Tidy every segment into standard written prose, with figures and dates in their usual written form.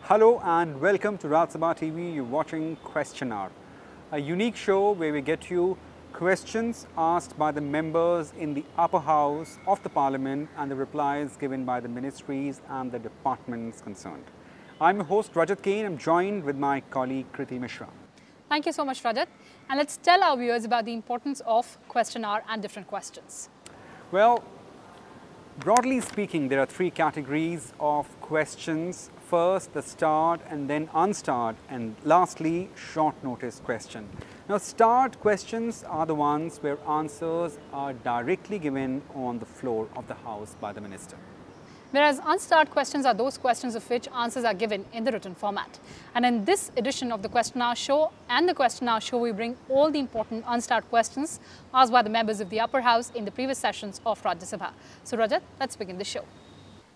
Hello and welcome to Rajya Sabha TV. You're watching Question Hour, a unique show where we get you questions asked by the members in the upper house of the parliament and the replies given by the ministries and the departments concerned. I'm your host Rajat Kain. I'm joined with my colleague Kriti Mishra. Thank you so much, Rajat. And let's tell our viewers about the importance of Question Hour and different questions. Well, broadly speaking, there are three categories of questions. First, the starred and then unstarred, and lastly, short notice question. Now, starred questions are the ones where answers are directly given on the floor of the House by the Minister. Whereas unstarred questions are those questions of which answers are given in the written format. And in this edition of the Question Hour show and the Question Hour show, we bring all the important unstarred questions asked by the members of the upper house in the previous sessions of Rajya Sabha. So Rajat, let's begin the show.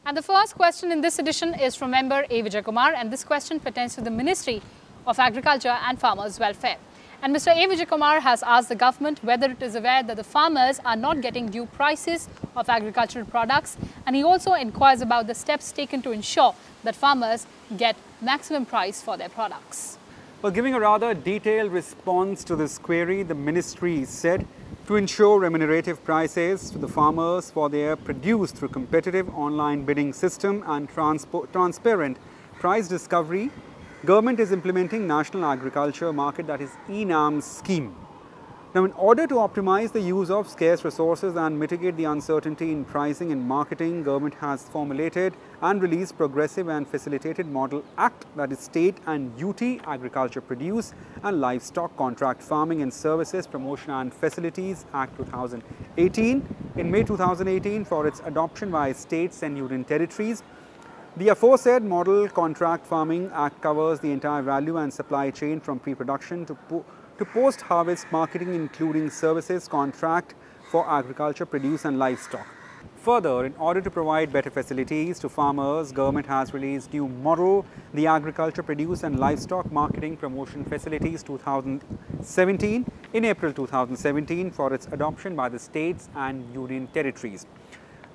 And the first question in this edition is from member A. Vijayakumar, and this question pertains to the Ministry of Agriculture and Farmers' Welfare. And Mr. A. Vijayakumar has asked the government whether it is aware that the farmers are not getting due prices of agricultural products, and he also inquires about the steps taken to ensure that farmers get maximum price for their products. Well, giving a rather detailed response to this query, the ministry said to ensure remunerative prices to the farmers for their produce through competitive online bidding system and transparent price discovery, government is implementing National Agriculture Market, that is ENAM scheme. Now, in order to optimize the use of scarce resources and mitigate the uncertainty in pricing and marketing, government has formulated and released Progressive and Facilitated Model Act, that is State and UT Agriculture Produce and Livestock Contract Farming and Services Promotion and Facilities Act 2018 in May 2018 for its adoption by states and union territories. The aforesaid Model Contract Farming Act covers the entire value and supply chain from pre-production to post-harvest marketing, including services contract for agriculture, produce and livestock. Further, in order to provide better facilities to farmers, government has released new model, the Agriculture, Produce and Livestock Marketing Promotion Facilities 2017 in April 2017 for its adoption by the states and union territories.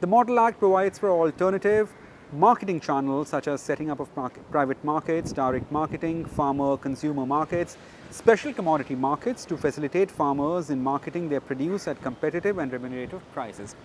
The Model Act provides for alternative marketing channels such as setting up of private markets, direct marketing, farmer-consumer markets, special commodity markets to facilitate farmers in marketing their produce at competitive and remunerative prices.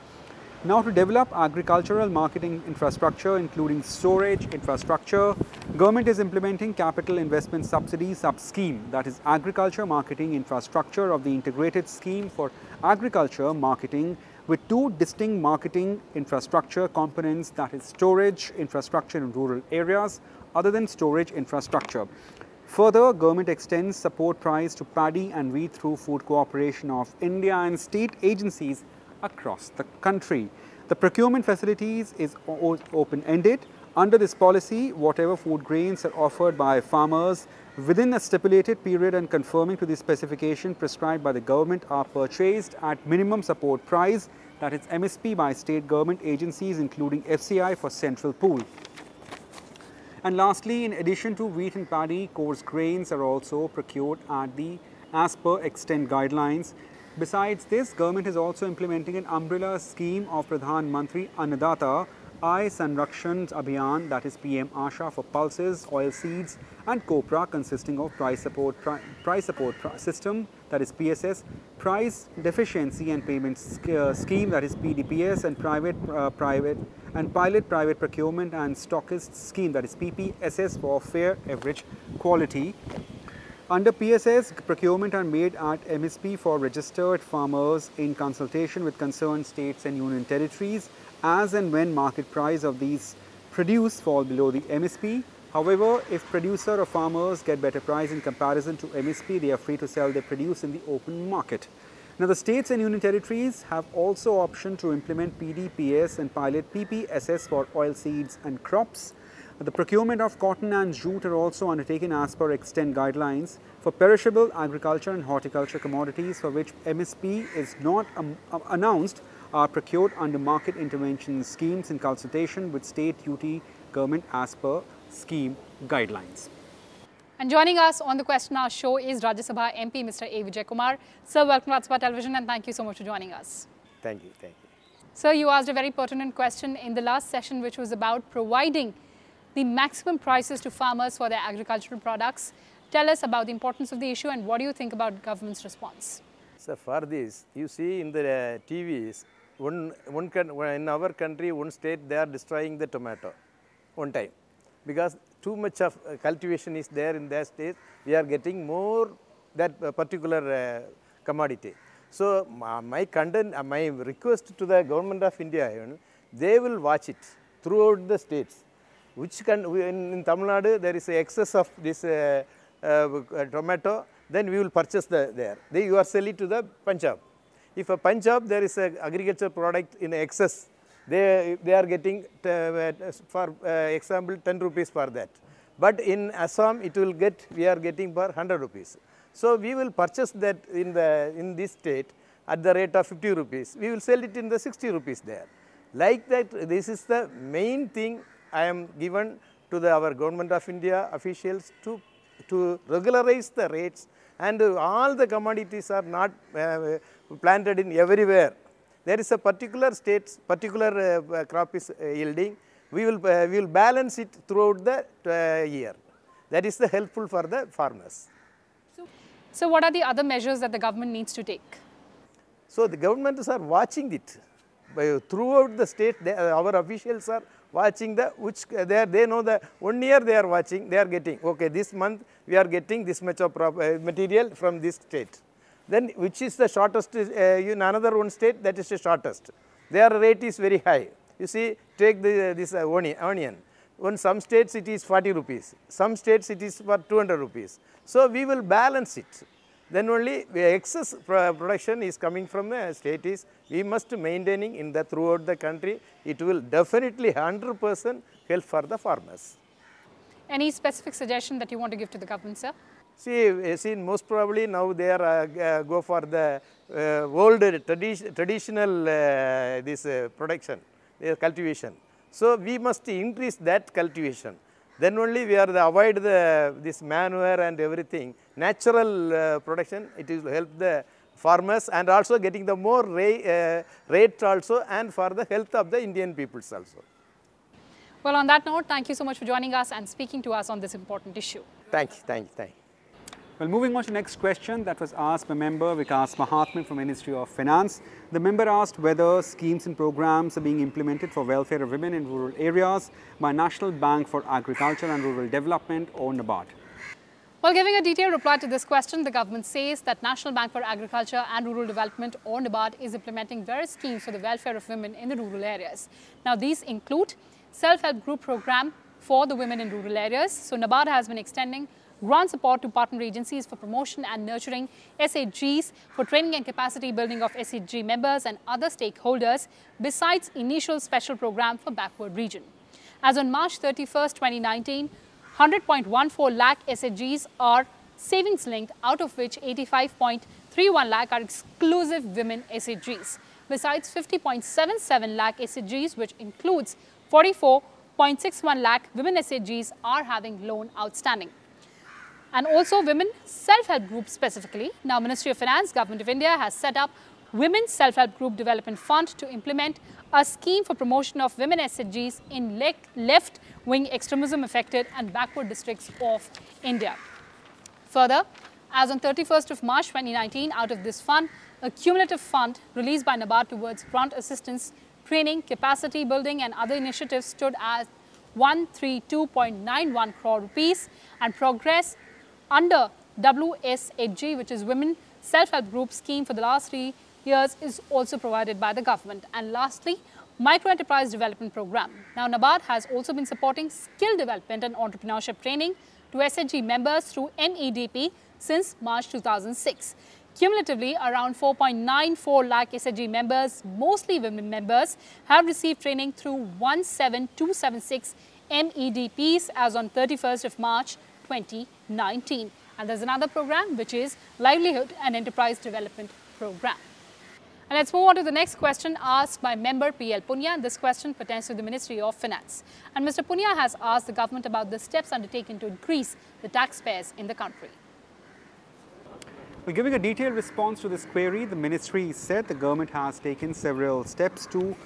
Now, to develop agricultural marketing infrastructure, including storage infrastructure, government is implementing capital investment subsidy sub-scheme, that is agriculture marketing infrastructure of the integrated scheme for agriculture marketing, with two distinct marketing infrastructure components, that is storage infrastructure in rural areas other than storage infrastructure. Further, government extends support price to paddy and wheat through Food Cooperation of India and state agencies across the country. The procurement facilities is open-ended. Under this policy, whatever food grains are offered by farmers within a stipulated period and conforming to the specification prescribed by the government are purchased at minimum support price, that is MSP, by state government agencies including FCI for central pool. And lastly, in addition to wheat and paddy, coarse grains are also procured as per extent guidelines. Besides this, government is also implementing an umbrella scheme of Pradhan Mantri Annadata Aay Sanrakshan Abhiyan, that is PM Asha, for pulses, oil seeds and copra, consisting of price support system, that is PSS, price deficiency and payment scheme, that is PDPS, and pilot private procurement and stockist scheme, that is PPSS, for fair average quality. Under PSS, procurement are made at MSP for registered farmers in consultation with concerned states and union territories as and when market price of these produce fall below the MSP. However, if producer or farmers get better price in comparison to MSP, they are free to sell their produce in the open market. Now, the states and union territories have also option to implement PDPS and pilot PPSS for oil seeds and crops. The procurement of cotton and jute are also undertaken as per extent guidelines. For perishable agriculture and horticulture commodities for which MSP is not announced are procured under market intervention schemes in consultation with state UT government as per scheme guidelines. And joining us on the Question Hour show is Rajya Sabha MP Mr. A. Vijayakumar. Sir, welcome to Rajya Sabha Television and thank you so much for joining us. Thank you. Sir, you asked a very pertinent question in the last session, which was about providing the maximum prices to farmers for their agricultural products. Tell us about the importance of the issue and what do you think about government's response? So for this, you see in the TVs, in our country, one state, they are destroying the tomato one time. Because too much of cultivation is there in that state, we are getting more that particular commodity. So my request to the government of India, they will watch it throughout the states. In Tamil Nadu, there is excess of this tomato, then we will purchase there. You are selling to the Punjab. If a Punjab, there is an agriculture product in excess, they are getting, for example, 10 rupees for that. But in Assam, we are getting for 100 rupees. So we will purchase that in this state at the rate of 50 rupees. We will sell it in the 60 rupees there. Like that, this is the main thing I am given to our government of India officials to regularize the rates, and all the commodities are not planted in everywhere. There is a particular state, particular crop is yielding. We will balance it throughout the year. That is the helpful for the farmers. So what are the other measures that the government needs to take? So the governments are watching it. Throughout the state, our officials are watching they know that 1 year they are watching, they are getting, okay, this month we are getting this much of material from this state. Then which is the shortest, in another one state, that is the shortest. Their rate is very high. You see, take this onion. In some states it is 40 rupees, some states it is for 200 rupees. So we will balance it. Then only excess production is coming from the state we must maintaining in throughout the country. It will definitely 100% help for the farmers. Any specific suggestion that you want to give to the government, sir? See, most probably now they are go for the old traditional production, cultivation. So we must increase that cultivation. Then only we are avoid this manure and everything. Natural production, it will help the farmers and also getting the more rate also, and for the health of the Indian peoples also. Well, on that note, thank you so much for joining us and speaking to us on this important issue. Thank you. Well, moving on to the next question that was asked by member Vikas Mahatman from Ministry of Finance. The member asked whether schemes and programs are being implemented for welfare of women in rural areas by National Bank for Agriculture and Rural Development or NABARD. While giving a detailed reply to this question, the government says that National Bank for Agriculture and Rural Development or NABARD is implementing various schemes for the welfare of women in the rural areas. Now, these include self-help group program for the women in rural areas. So, NABARD has been extending grant support to partner agencies for promotion and nurturing SHGs, for training and capacity building of SHG members and other stakeholders, besides initial special program for backward region. As on March 31st, 2019, 100.14 lakh SHGs are savings linked, out of which 85.31 lakh are exclusive women SHGs. Besides 50.77 lakh SHGs, which includes 44.61 lakh women SHGs, are having loan outstanding. And also women self-help groups specifically. Now, Ministry of Finance, Government of India has set up Women's Self-Help Group Development Fund to implement a scheme for promotion of women SHGs in left-wing extremism affected and backward districts of India. Further, as on 31st of March 2019, out of this fund, a cumulative fund released by NABARD towards grant assistance, training, capacity building and other initiatives stood at 132.91 crore rupees, and progress under WSHG, which is Women Self-Help Group scheme for the last 3 years, is also provided by the government. And lastly, Micro Enterprise Development Program. Now, NABARD has also been supporting skill development and entrepreneurship training to SHG members through NEDP since March 2006. Cumulatively, around 4.94 lakh SHG members, mostly women members, have received training through 17276 MEDPs as on 31st of March 2019. And there's another program which is Livelihood and Enterprise Development Program. And let's move on to the next question asked by member PL Punya. This question pertains to the Ministry of Finance. And Mr. Punya has asked the government about the steps undertaken to increase the taxpayers in the country. Well, giving a detailed response to this query, the ministry said the government has taken several steps to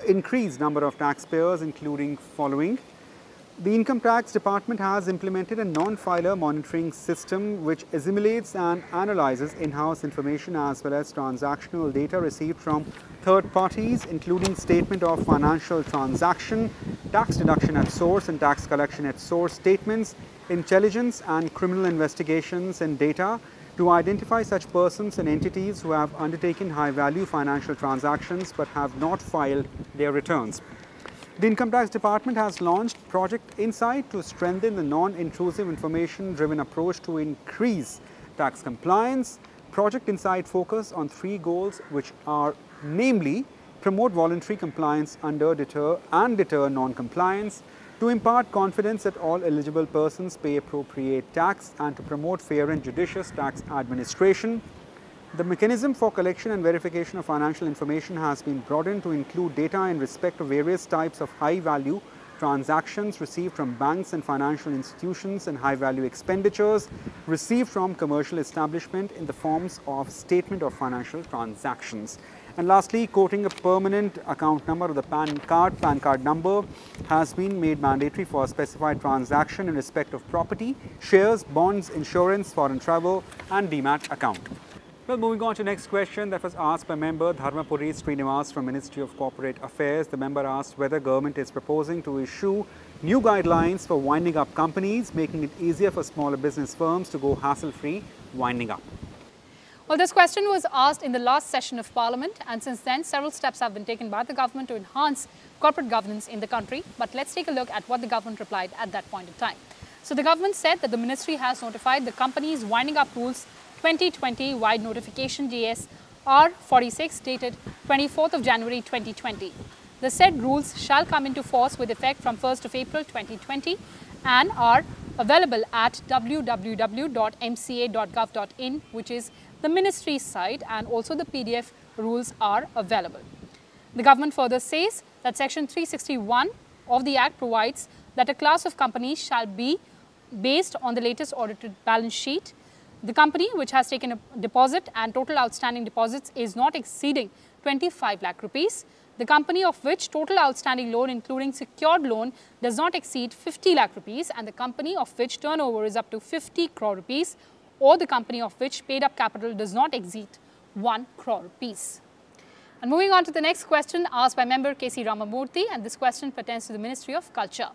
increase number of taxpayers, including following. The Income Tax Department has implemented a non-filer monitoring system which assimilates and analyzes in-house information as well as transactional data received from third parties, including statement of financial transaction, tax deduction at source and tax collection at source statements, intelligence and criminal investigations and data to identify such persons and entities who have undertaken high-value financial transactions but have not filed their returns. The Income Tax Department has launched Project Insight to strengthen the non-intrusive information-driven approach to increase tax compliance. Project Insight focus on 3 goals which are namely promote voluntary compliance under deter non-compliance, to impart confidence that all eligible persons pay appropriate tax and to promote fair and judicious tax administration. The mechanism for collection and verification of financial information has been broadened to include data in respect of various types of high-value transactions received from banks and financial institutions and high-value expenditures received from commercial establishment in the forms of statement of financial transactions. And lastly, quoting a permanent account number of the PAN card number has been made mandatory for a specified transaction in respect of property, shares, bonds, insurance, foreign travel and demat account. Well, moving on to the next question that was asked by member Dharmapuri Srinivas from Ministry of Corporate Affairs. The member asked whether government is proposing to issue new guidelines for winding up companies, making it easier for smaller business firms to go hassle-free winding up. Well, this question was asked in the last session of Parliament, and since then several steps have been taken by the government to enhance corporate governance in the country. But let's take a look at what the government replied at that point in time. So the government said that the ministry has notified the companies winding up rules 2020 wide notification DS R46 dated 24th of January 2020. The said rules shall come into force with effect from 1st of April 2020 and are available at www.mca.gov.in, which is the ministry's site, and also the PDF rules are available. The government further says that Section 361 of the Act provides that a class of companies shall be based on the latest audited balance sheet. The company which has taken a deposit and total outstanding deposits is not exceeding 25 lakh rupees. The company of which total outstanding loan including secured loan does not exceed 50 lakh rupees, and the company of which turnover is up to 50 crore rupees, or the company of which paid up capital does not exceed 1 crore rupees. And moving on to the next question asked by member K.C. Ramamurthy, and this question pertains to the Ministry of Culture.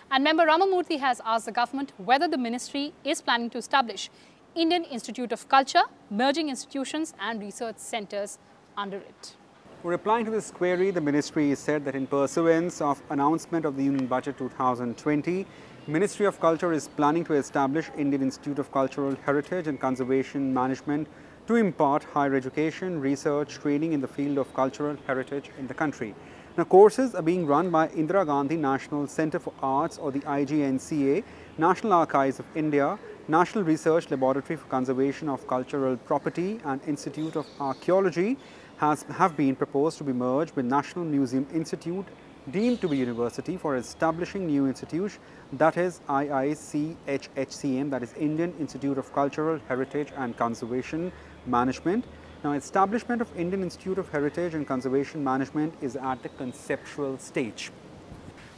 And member Ramamurthy has asked the government whether the ministry is planning to establish Indian Institute of Culture, merging institutions and research centers under it. Replying to this query, the ministry said that in pursuance of announcement of the Union Budget 2020, Ministry of Culture is planning to establish Indian Institute of Cultural Heritage and Conservation Management to impart higher education, research, training in the field of cultural heritage in the country. Now, courses are being run by Indira Gandhi National Centre for Arts, or the IGNCA, National Archives of India, National Research Laboratory for Conservation of Cultural Property and Institute of Archaeology have been proposed to be merged with National Museum Institute deemed to be university for establishing new institute, that is IICHHCM, that is Indian Institute of Cultural Heritage and Conservation Management. Now, establishment of Indian Institute of Heritage and Conservation Management is at the conceptual stage.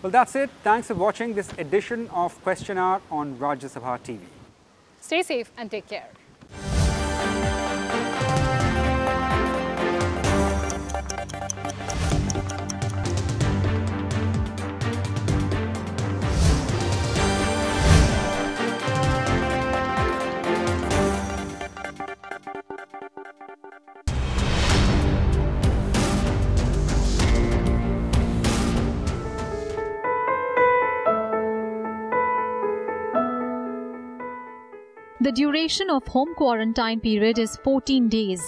Well, that's it. Thanks for watching this edition of Question Hour on Rajya Sabha TV. Stay safe and take care. The duration of home quarantine period is 14 days.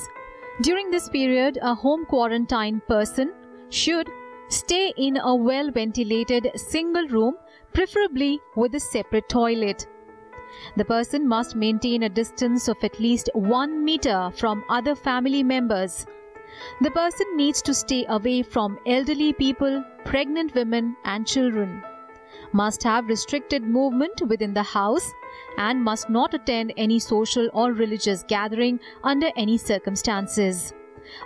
During this period, a home quarantine person should stay in a well-ventilated single room, preferably with a separate toilet. The person must maintain a distance of at least 1 meter from other family members. The person needs to stay away from elderly people, pregnant women and children. Must have restricted movement within the house and must not attend any social or religious gathering under any circumstances.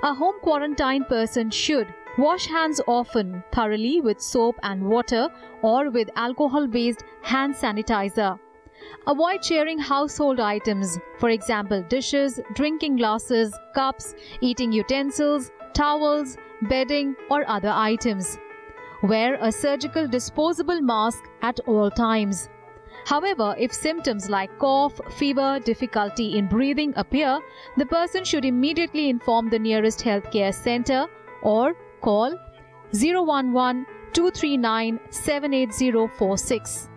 A home quarantine person should Wash hands often, thoroughly with soap and water or with alcohol-based hand sanitizer. Avoid sharing household items, for example, dishes, drinking glasses, cups, eating utensils, towels, bedding or other items. Wear a surgical disposable mask at all times. However, if symptoms like cough, fever, difficulty in breathing appear, the person should immediately inform the nearest healthcare center or call 011-239-78046.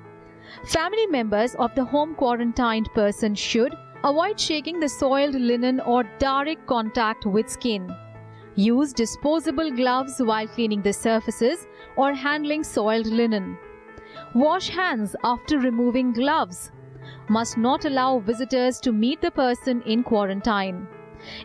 Family members of the home quarantined person should avoid shaking the soiled linen or direct contact with skin. Use disposable gloves while cleaning the surfaces or handling soiled linen. Wash hands after removing gloves. Must not allow visitors to meet the person in quarantine.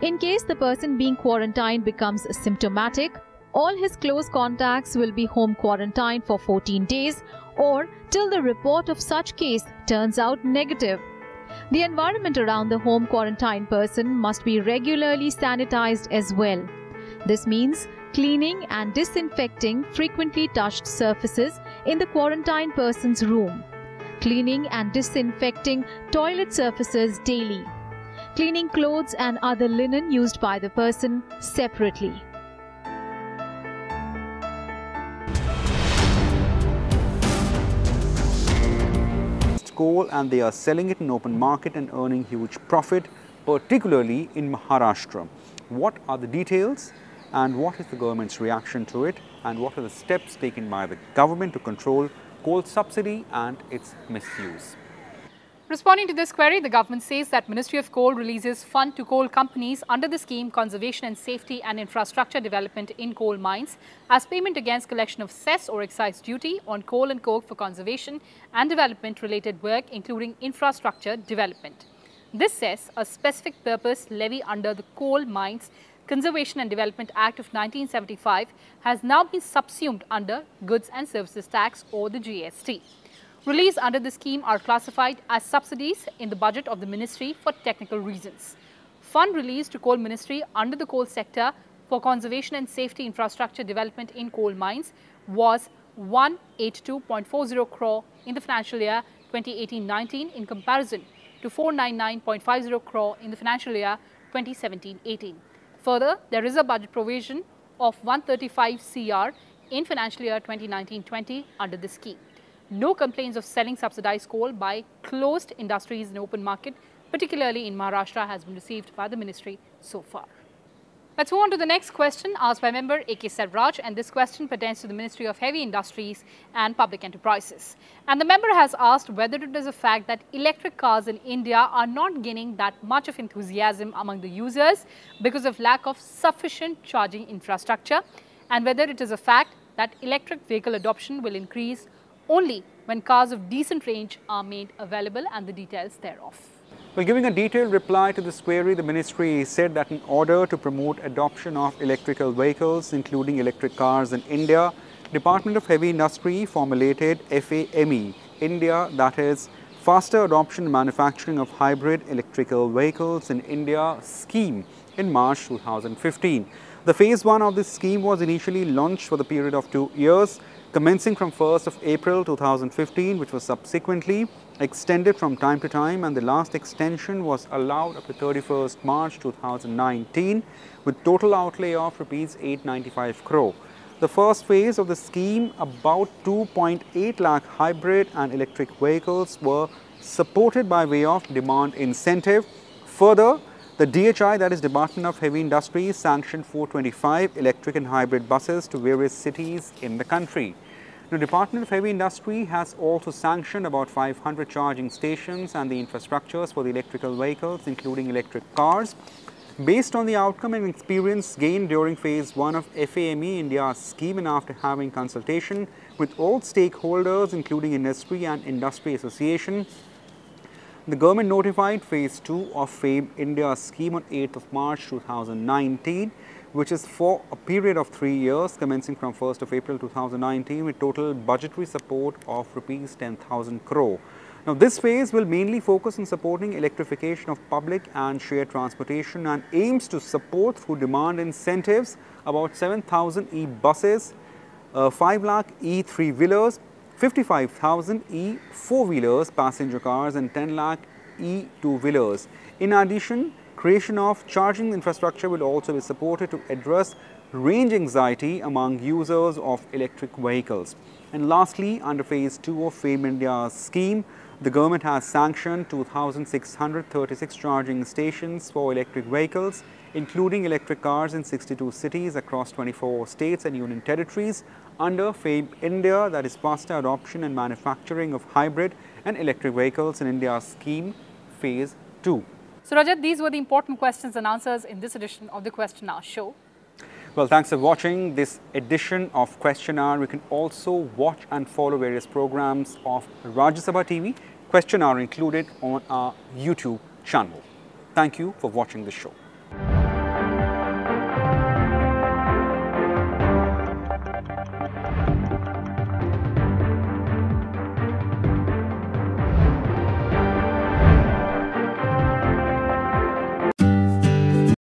In case the person being quarantined becomes symptomatic, all his close contacts will be home quarantined for 14 days or till the report of such case turns out negative. The environment around the home quarantined person must be regularly sanitized as well. This means cleaning and disinfecting frequently touched surfaces in the quarantined person's room, cleaning and disinfecting toilet surfaces daily, cleaning clothes and other linen used by the person separately. Coal and they are selling it in open market and earning huge profit, particularly in Maharashtra. What are the details and what is the government's reaction to it, and what are the steps taken by the government to control coal subsidy and its misuse? Responding to this query, the government says that Ministry of Coal releases fund to coal companies under the scheme Conservation and Safety and Infrastructure Development in Coal Mines as payment against collection of cess or excise duty on coal and coke for conservation and development related work, including infrastructure development. This cess, a specific purpose levy under the Coal Mines Conservation and Development Act of 1975, has now been subsumed under Goods and Services Tax or the GST. Release under the scheme are classified as subsidies in the budget of the ministry for technical reasons. Fund released to Coal Ministry under the coal sector for conservation and safety infrastructure development in coal mines was 182.40 crore in the financial year 2018-19 in comparison to 499.50 crore in the financial year 2017-18. Further, there is a budget provision of 135 CR in financial year 2019-20 under the scheme. No complaints of selling subsidized coal by closed industries in open market, particularly in Maharashtra, has been received by the ministry so far. Let's move on to the next question asked by member A.K. Sarraj, and this question pertains to the Ministry of Heavy Industries and Public Enterprises. And the member has asked whether it is a fact that electric cars in India are not gaining that much of enthusiasm among the users because of lack of sufficient charging infrastructure, and whether it is a fact that electric vehicle adoption will increase only when cars of decent range are made available, and the details thereof. Well, giving a detailed reply to this query, the ministry said that in order to promote adoption of electrical vehicles, including electric cars in India, Department of Heavy Industry formulated FAME, India, that is Faster Adoption and Manufacturing of Hybrid Electrical Vehicles in India scheme in March 2015. The phase 1 of this scheme was initially launched for the period of 2 years, commencing from 1st of April 2015, which was subsequently extended from time to time, and the last extension was allowed up to 31st March 2019 with total outlay of Rs 895 crore. The first phase of the scheme, about 2.8 lakh hybrid and electric vehicles were supported by way of demand incentive. Further, the DHI, that is Department of Heavy Industries, sanctioned 425 electric and hybrid buses to various cities in the country. The Department of Heavy Industry has also sanctioned about 500 charging stations and the infrastructures for the electrical vehicles, including electric cars. Based on the outcome and experience gained during phase 1 of FAME India scheme, and after having consultation with all stakeholders, including industry and industry association, the government notified phase 2 of FAME India scheme on 8th of March 2019, which is for a period of 3 years commencing from 1st of April 2019 with total budgetary support of Rs 10,000 crore. Now, this phase will mainly focus on supporting electrification of public and shared transportation and aims to support through demand incentives about 7,000 e-buses, 5 lakh e-3-wheelers, 55,000 e-4-wheelers, passenger cars and 10 lakh e-2-wheelers. In addition, creation of charging infrastructure will also be supported to address range anxiety among users of electric vehicles. And lastly, under phase 2 of FAME India scheme, the government has sanctioned 2,636 charging stations for electric vehicles, including electric cars in 62 cities across 24 states and union territories under FAME India, that is faster adoption and manufacturing of hybrid and electric vehicles in India scheme phase 2. So Rajat, these were the important questions and answers in this edition of the Question Hour show. Well, thanks for watching this edition of Question Hour. You can also watch and follow various programs of Rajya Sabha TV, Question Hour included on our YouTube channel. Thank you for watching this show.